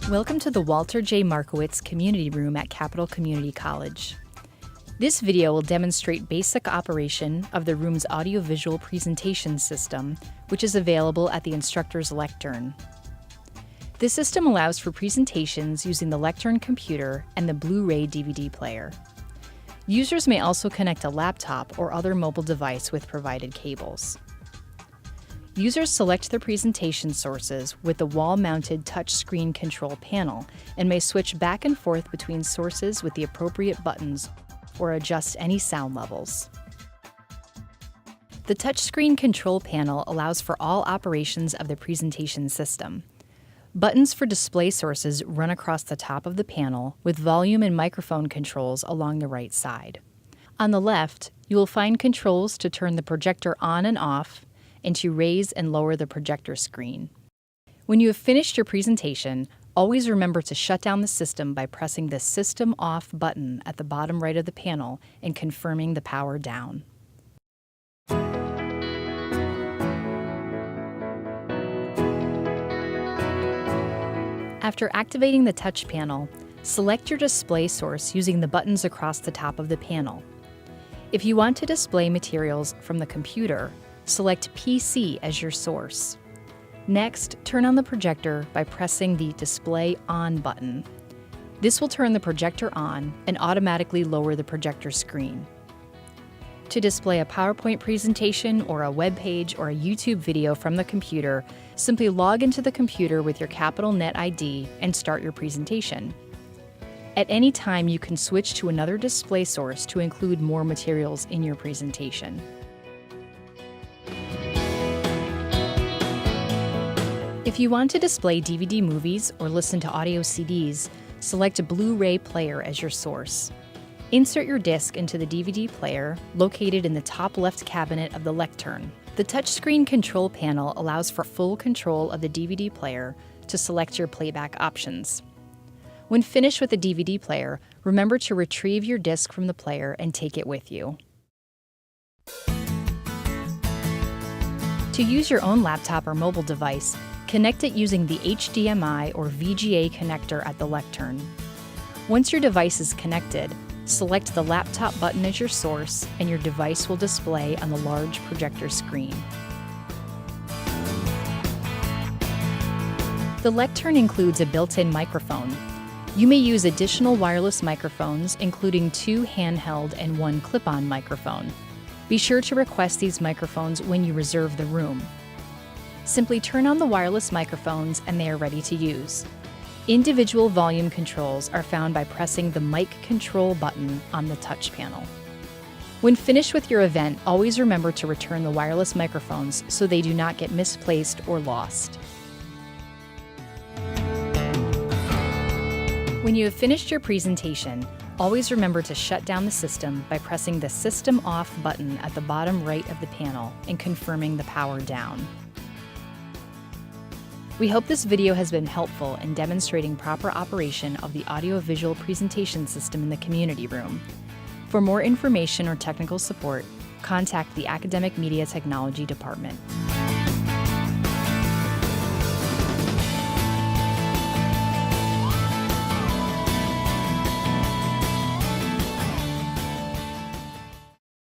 Welcome to the Walter J. Markiewicz Community Room at Capital Community College. This video will demonstrate basic operation of the room's audiovisual presentation system, which is available at the instructor's lectern. The system allows for presentations using the lectern computer and the Blu-ray DVD player. Users may also connect a laptop or other mobile device with provided cables. Users select their presentation sources with the wall-mounted touchscreen control panel and may switch back and forth between sources with the appropriate buttons or adjust any sound levels. The touchscreen control panel allows for all operations of the presentation system. Buttons for display sources run across the top of the panel with volume and microphone controls along the right side. On the left, you will find controls to turn the projector on and off and to raise and lower the projector screen. When you have finished your presentation, always remember to shut down the system by pressing the System Off button at the bottom right of the panel and confirming the power down. After activating the touch panel, select your display source using the buttons across the top of the panel. If you want to display materials from the computer, select PC as your source. Next, turn on the projector by pressing the Display On button. This will turn the projector on and automatically lower the projector screen. To display a PowerPoint presentation or a web page or a YouTube video from the computer, simply log into the computer with your CapitalNet ID and start your presentation. At any time, you can switch to another display source to include more materials in your presentation. If you want to display DVD movies or listen to audio CDs, select a Blu-ray player as your source. Insert your disc into the DVD player, located in the top left cabinet of the lectern. The touchscreen control panel allows for full control of the DVD player to select your playback options. When finished with the DVD player, remember to retrieve your disc from the player and take it with you. To use your own laptop or mobile device, connect it using the HDMI or VGA connector at the lectern. Once your device is connected, select the laptop button as your source and your device will display on the large projector screen. The lectern includes a built-in microphone. You may use additional wireless microphones, including 2 handheld and 1 clip-on microphone. Be sure to request these microphones when you reserve the room. Simply turn on the wireless microphones and they are ready to use. Individual volume controls are found by pressing the mic control button on the touch panel. When finished with your event, always remember to return the wireless microphones so they do not get misplaced or lost. When you have finished your presentation, always remember to shut down the system by pressing the System Off button at the bottom right of the panel and confirming the power down. We hope this video has been helpful in demonstrating proper operation of the audiovisual presentation system in the community room. For more information or technical support, contact the Academic Media Technology Department.